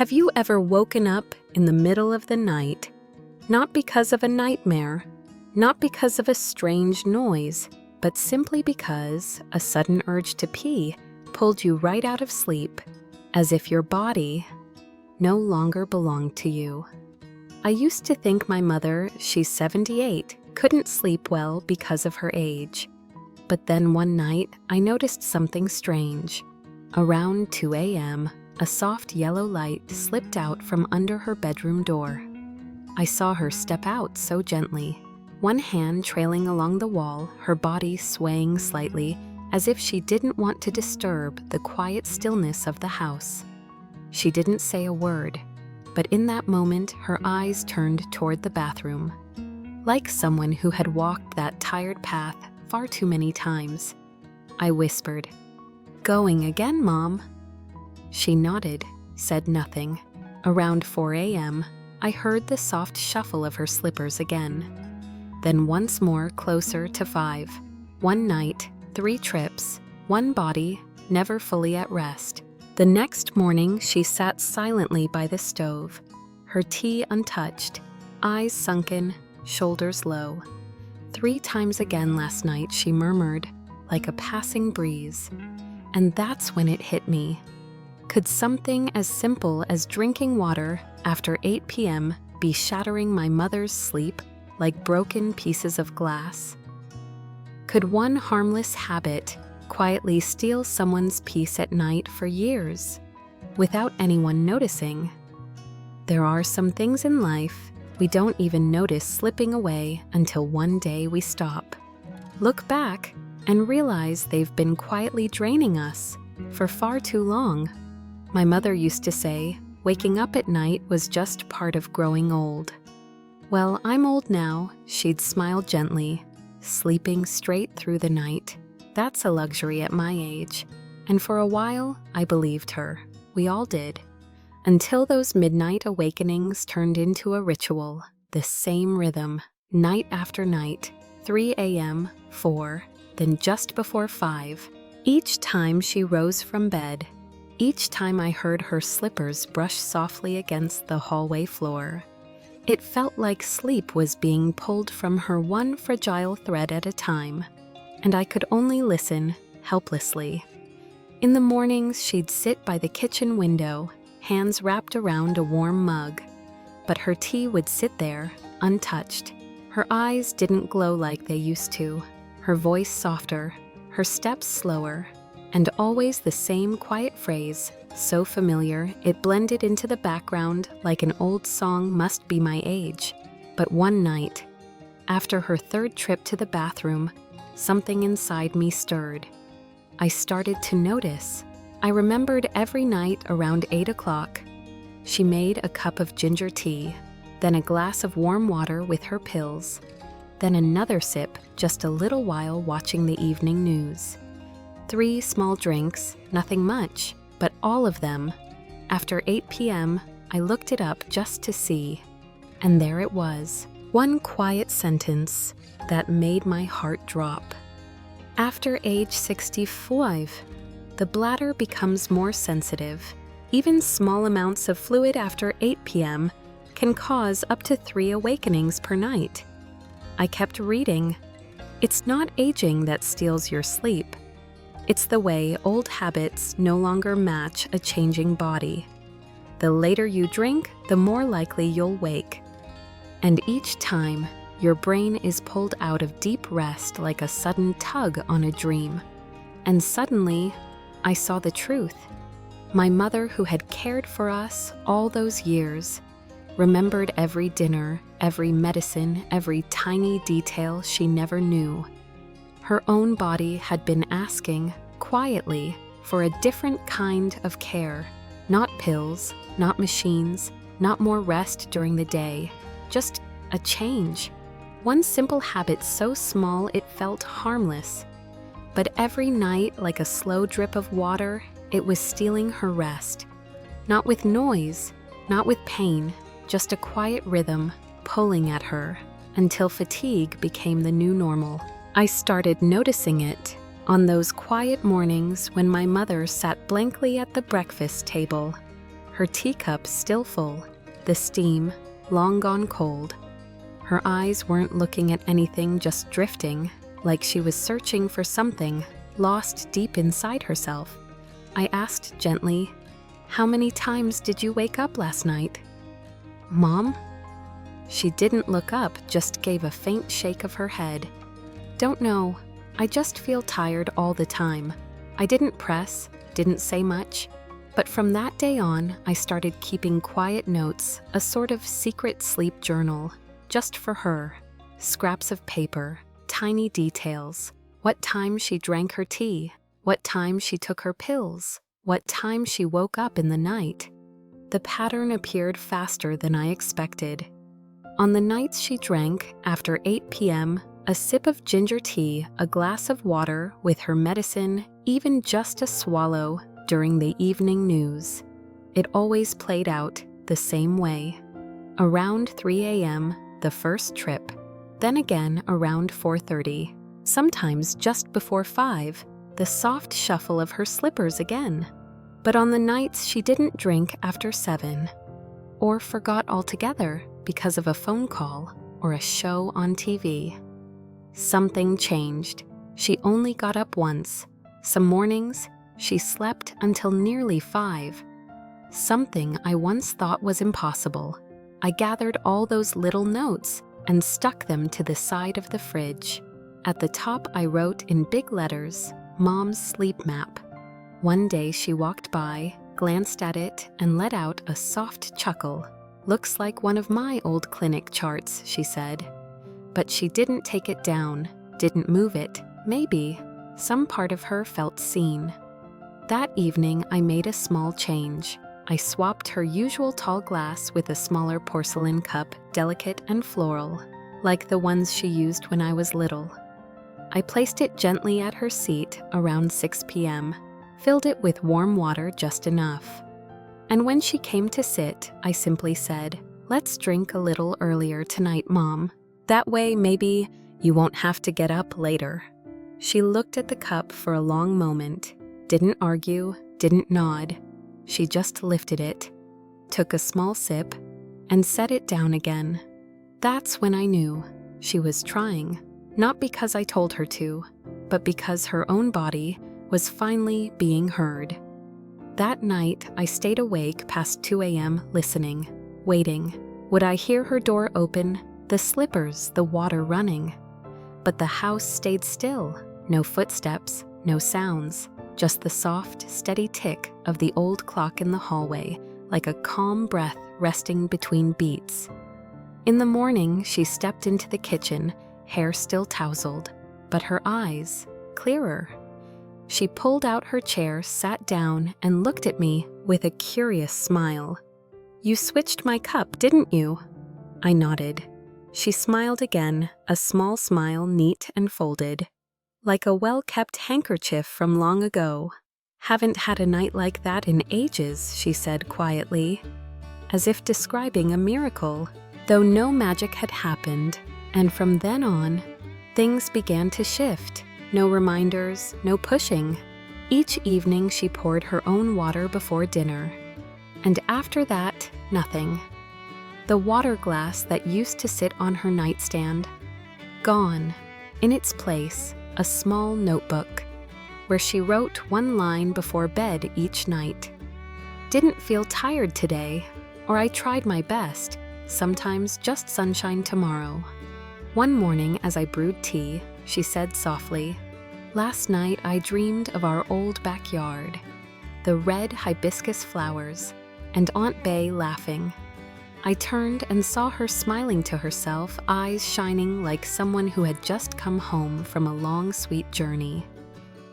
Have you ever woken up in the middle of the night, not because of a nightmare, not because of a strange noise, but simply because a sudden urge to pee pulled you right out of sleep, as if your body no longer belonged to you? I used to think my mother, she's 78, couldn't sleep well because of her age. But then one night, I noticed something strange. Around 2 a.m., a soft yellow light slipped out from under her bedroom door. I saw her step out so gently, one hand trailing along the wall, her body swaying slightly, as if she didn't want to disturb the quiet stillness of the house. She didn't say a word, but in that moment, her eyes turned toward the bathroom, like someone who had walked that tired path far too many times. I whispered, "Going again, Mom?" She nodded, said nothing. Around 4 a.m., I heard the soft shuffle of her slippers again. Then once more closer to 5. One night, 3 trips, one body, never fully at rest. The next morning, she sat silently by the stove, her tea untouched, eyes sunken, shoulders low. 3 times again last night, she murmured, like a passing breeze. And that's when it hit me. Could something as simple as drinking water after 8 p.m. be shattering my mother's sleep like broken pieces of glass? Could one harmless habit quietly steal someone's peace at night for years, without anyone noticing? There are some things in life we don't even notice slipping away until one day we stop, look back, and realize they've been quietly draining us for far too long. My mother used to say, waking up at night was just part of growing old. Well, I'm old now, she'd smile gently, sleeping straight through the night. That's a luxury at my age. And for a while, I believed her. We all did. Until those midnight awakenings turned into a ritual, the same rhythm, night after night, 3 a.m., 4, then just before 5. Each time she rose from bed, each time I heard her slippers brush softly against the hallway floor, it felt like sleep was being pulled from her one fragile thread at a time, and I could only listen helplessly. In the mornings, she'd sit by the kitchen window, hands wrapped around a warm mug, but her tea would sit there, untouched. Her eyes didn't glow like they used to, her voice softer, her steps slower, and always the same quiet phrase, so familiar it blended into the background like an old song must be my age. But one night, after her 3rd trip to the bathroom, something inside me stirred. I started to notice. I remembered every night around 8 o'clock, she made a cup of ginger tea, then a glass of warm water with her pills, then another sip just a little while watching the evening news. 3 small drinks, nothing much, but all of them. After 8 p.m., I looked it up just to see, and there it was, one quiet sentence that made my heart drop. After age 65, the bladder becomes more sensitive. Even small amounts of fluid after 8 p.m. can cause up to 3 awakenings per night. I kept reading. It's not aging that steals your sleep. It's the way old habits no longer match a changing body. The later you drink, the more likely you'll wake. And each time, your brain is pulled out of deep rest like a sudden tug on a dream. And suddenly, I saw the truth. My mother, who had cared for us all those years, remembered every dinner, every medicine, every tiny detail she never knew. Her own body had been asking, quietly, for a different kind of care. Not pills, not machines, not more rest during the day, just a change. One simple habit so small it felt harmless. But every night, like a slow drip of water, it was stealing her rest. Not with noise, not with pain, just a quiet rhythm pulling at her until fatigue became the new normal. I started noticing it on those quiet mornings when my mother sat blankly at the breakfast table, her teacup still full, the steam long gone cold. Her eyes weren't looking at anything, just drifting, like she was searching for something, lost deep inside herself. I asked gently, "How many times did you wake up last night?" "Mom?" She didn't look up, just gave a faint shake of her head. "Don't know. I just feel tired all the time." I didn't press, didn't say much, but from that day on, I started keeping quiet notes, a sort of secret sleep journal, just for her. Scraps of paper, tiny details. What time she drank her tea, what time she took her pills, what time she woke up in the night. The pattern appeared faster than I expected. On the nights she drank, after 8 p.m., a sip of ginger tea, a glass of water with her medicine, even just a swallow during the evening news. It always played out the same way. Around 3 a.m., the first trip, then again around 4:30, sometimes just before 5, the soft shuffle of her slippers again. But on the nights she didn't drink after 7, or forgot altogether because of a phone call or a show on TV. Something changed. She only got up once. Some mornings, she slept until nearly 5. Something I once thought was impossible. I gathered all those little notes and stuck them to the side of the fridge. At the top I wrote in big letters, "Mom's sleep map." One day she walked by, glanced at it, and let out a soft chuckle. "Looks like one of my old clinic charts," she said. But she didn't take it down, didn't move it. Maybe some part of her felt seen. That evening I made a small change. I swapped her usual tall glass with a smaller porcelain cup, delicate and floral, like the ones she used when I was little. I placed it gently at her seat around 6 p.m., filled it with warm water just enough. And when she came to sit, I simply said, "Let's drink a little earlier tonight, Mom. That way, maybe you won't have to get up later." She looked at the cup for a long moment, didn't argue, didn't nod. She just lifted it, took a small sip, and set it down again. That's when I knew she was trying, not because I told her to, but because her own body was finally being heard. That night, I stayed awake past 2 a.m. listening, waiting. Would I hear her door open, the slippers, the water running? But the house stayed still, no footsteps, no sounds, just the soft, steady tick of the old clock in the hallway, like a calm breath resting between beats. In the morning, she stepped into the kitchen, hair still tousled, but her eyes clearer. She pulled out her chair, sat down, and looked at me with a curious smile. "You switched my cup, didn't you?" I nodded. She smiled again, a small smile, neat and folded, like a well-kept handkerchief from long ago. "Haven't had a night like that in ages," she said quietly, as if describing a miracle, though no magic had happened. And from then on, things began to shift. No reminders, no pushing. Each evening she poured her own water before dinner. And after that, nothing. The water glass that used to sit on her nightstand, gone. In its place, a small notebook, where she wrote one line before bed each night. "Didn't feel tired today," or "I tried my best, sometimes just sunshine tomorrow." One morning as I brewed tea, she said softly, "Last night I dreamed of our old backyard, the red hibiscus flowers, and Aunt Bay laughing." I turned and saw her smiling to herself, eyes shining like someone who had just come home from a long, sweet journey.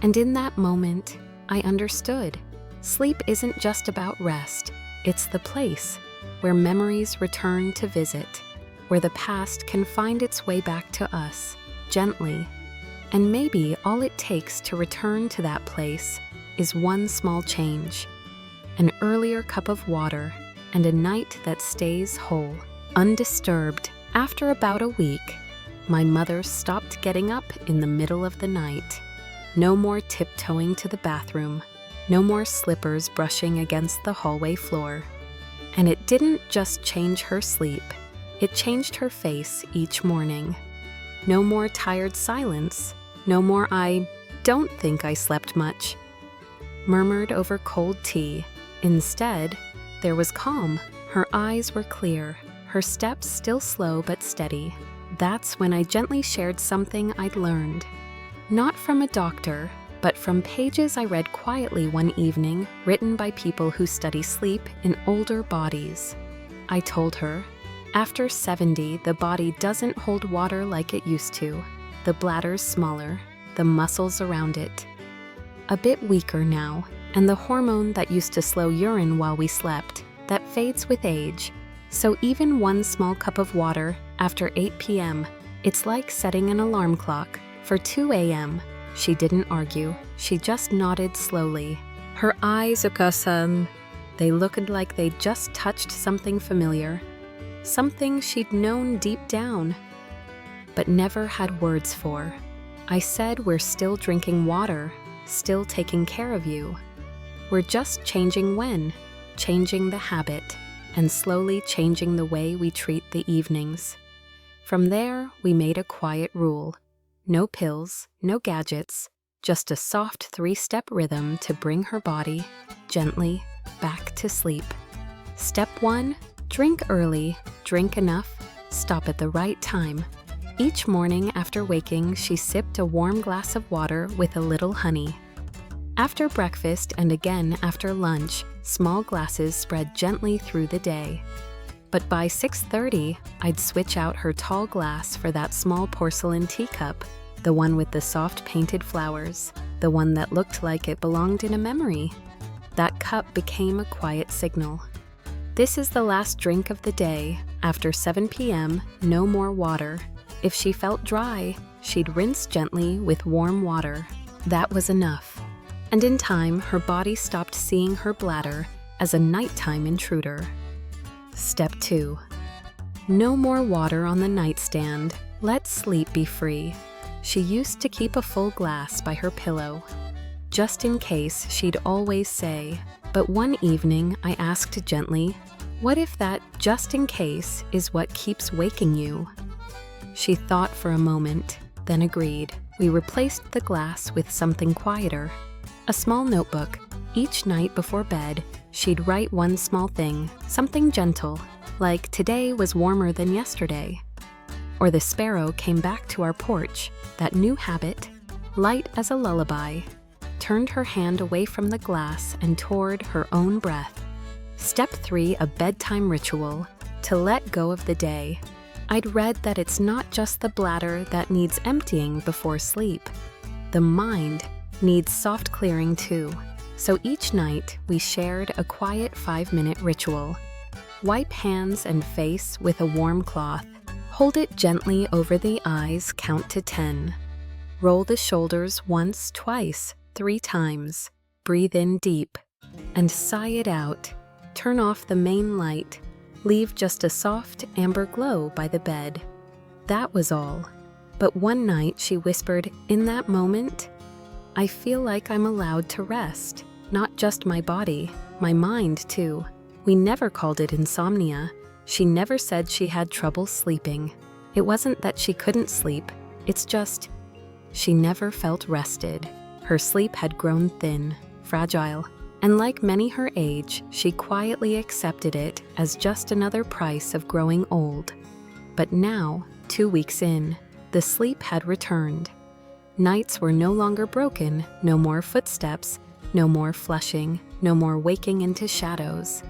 And in that moment, I understood. Sleep isn't just about rest. It's the place where memories return to visit, where the past can find its way back to us, gently. And maybe all it takes to return to that place is one small change. An earlier cup of water, and a night that stays whole, undisturbed. After about a week, my mother stopped getting up in the middle of the night. No more tiptoeing to the bathroom. no more slippers brushing against the hallway floor. And it didn't just change her sleep, it changed her face each morning. No more tired silence, no more "I don't think I slept much" murmured over cold tea. Instead, there was calm. Her eyes were clear, her steps still slow but steady. That's when I gently shared something I'd learned. Not from a doctor, but from pages I read quietly one evening, written by people who study sleep in older bodies. I told her, after 70, the body doesn't hold water like it used to. The bladder's smaller, the muscles around it a bit weaker now, and the hormone that used to slow urine while we slept, that fades with age. So even one small cup of water after 8 p.m., it's like setting an alarm clock for 2 a.m. She didn't argue, she just nodded slowly. Her eyes, they looked like they'd just touched something familiar, something she'd known deep down, but never had words for. I said, "We're still drinking water, still taking care of you. We're just changing when, changing the habit, and slowly changing the way we treat the evenings." From there, we made a quiet rule. No pills, no gadgets, just a soft 3-step rhythm to bring her body, gently, back to sleep. Step 1, drink early, drink enough, stop at the right time. Each morning after waking, she sipped a warm glass of water with a little honey. After breakfast and again after lunch, small glasses spread gently through the day. But by 6:30, I'd switch out her tall glass for that small porcelain teacup, the one with the soft painted flowers, the one that looked like it belonged in a memory. That cup became a quiet signal. This is the last drink of the day. After 7 p.m., no more water. If she felt dry, she'd rinse gently with warm water. That was enough. And in time, her body stopped seeing her bladder as a nighttime intruder. Step 2. No more water on the nightstand. Let sleep be free. She used to keep a full glass by her pillow. Just in case, she'd always say. But one evening, I asked gently, "What if that just in case is what keeps waking you?" She thought for a moment, then agreed. We replaced the glass with something quieter. A small notebook. Each night before bed, she'd write one small thing, something gentle, like "Today was warmer than yesterday." Or "The sparrow came back to our porch." That new habit, light as a lullaby, turned her hand away from the glass and toward her own breath. Step 3, a bedtime ritual, to let go of the day. I'd read that it's not just the bladder that needs emptying before sleep. The mind needs soft clearing too. So each night, we shared a quiet 5-minute ritual. Wipe hands and face with a warm cloth. Hold it gently over the eyes, count to 10. Roll the shoulders once, twice, 3 times. Breathe in deep and sigh it out. Turn off the main light. Leave just a soft amber glow by the bed. That was all. But one night she whispered, "In that moment, I feel like I'm allowed to rest. Not just my body, my mind too." We never called it insomnia. She never said she had trouble sleeping. It wasn't that she couldn't sleep. It's just, she never felt rested. Her sleep had grown thin, fragile, and like many her age, she quietly accepted it as just another price of growing old. But now, 2 weeks in, the sleep had returned. Nights were no longer broken, no more footsteps, no more flushing, no more waking into shadows.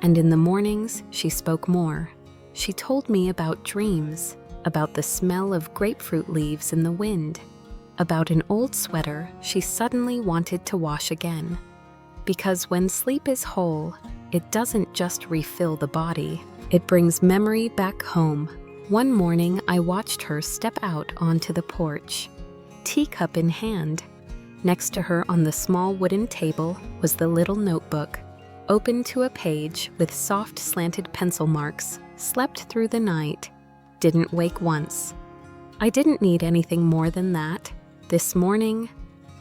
And in the mornings, she spoke more. She told me about dreams, about the smell of grapefruit leaves in the wind, about an old sweater she suddenly wanted to wash again. Because when sleep is whole, it doesn't just refill the body, it brings memory back home. One morning, I watched her step out onto the porch, teacup in hand. Next to her on the small wooden table was the little notebook, open to a page with soft slanted pencil marks. Slept through the night, didn't wake once. I didn't need anything more than that. This morning,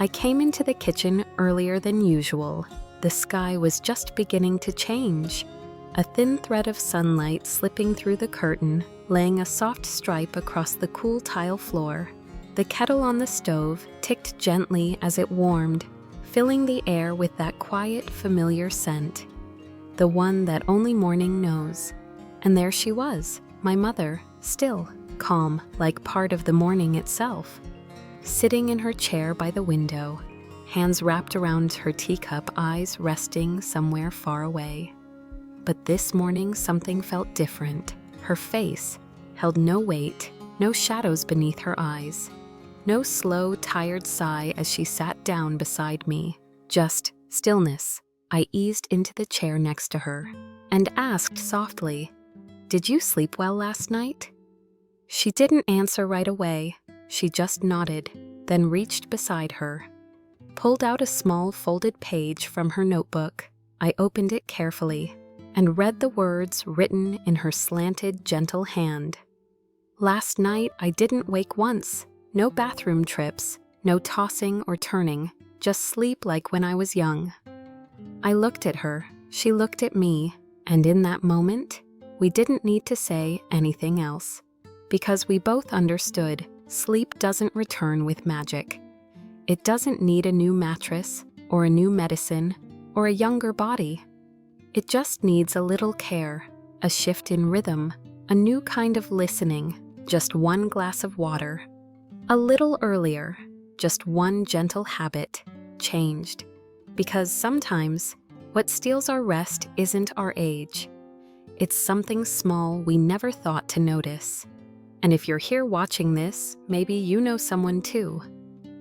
I came into the kitchen earlier than usual. The sky was just beginning to change. A thin thread of sunlight slipping through the curtain, laying a soft stripe across the cool tile floor. The kettle on the stove ticked gently as it warmed, filling the air with that quiet, familiar scent. The one that only morning knows. And there she was, my mother, still, calm, like part of the morning itself. Sitting in her chair by the window, hands wrapped around her teacup, eyes resting somewhere far away. But this morning something felt different. Her face held no weight, no shadows beneath her eyes, no slow, tired sigh as she sat down beside me. Just stillness. I eased into the chair next to her and asked softly, "Did you sleep well last night?" She didn't answer right away. She just nodded, then reached beside her, pulled out a small folded page from her notebook. I opened it carefully and read the words written in her slanted, gentle hand. Last night, I didn't wake once. No bathroom trips, no tossing or turning, just sleep like when I was young. I looked at her, she looked at me, and in that moment, we didn't need to say anything else, because we both understood sleep doesn't return with magic. It doesn't need a new mattress, or a new medicine, or a younger body. It just needs a little care, a shift in rhythm, a new kind of listening, just one glass of water. A little earlier, just one gentle habit, changed. Because sometimes, what steals our rest isn't our age. It's something small we never thought to notice. And if you're here watching this, maybe you know someone too.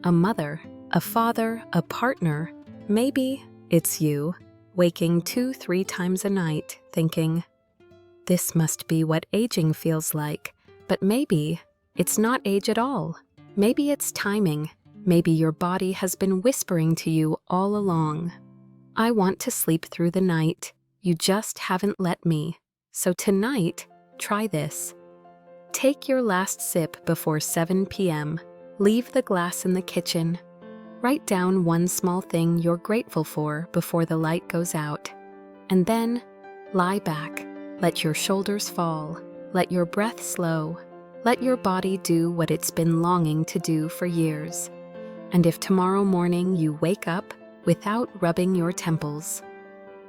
A mother, a father, a partner. Maybe it's you, waking 2-3 times a night, thinking, "This must be what aging feels like." But maybe it's not age at all. Maybe it's timing. Maybe your body has been whispering to you all along, "I want to sleep through the night. You just haven't let me." So tonight, try this. Take your last sip before 7 p.m. Leave the glass in the kitchen. Write down one small thing you're grateful for before the light goes out. And then, lie back. Let your shoulders fall. Let your breath slow. Let your body do what it's been longing to do for years. And if tomorrow morning you wake up without rubbing your temples,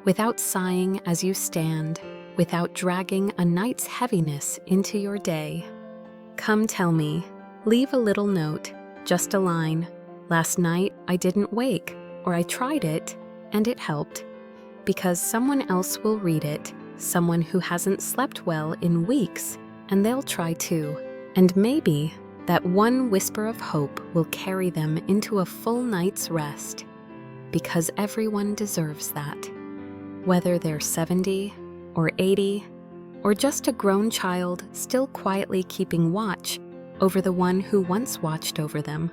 without sighing as you stand, without dragging a night's heaviness into your day, come tell me. Leave a little note, just a line. "Last night I didn't wake," or "I tried it, and it helped." Because someone else will read it, someone who hasn't slept well in weeks, and they'll try too. And maybe that one whisper of hope will carry them into a full night's rest. Because everyone deserves that. Whether they're 70 or 80, or just a grown child still quietly keeping watch over the one who once watched over them.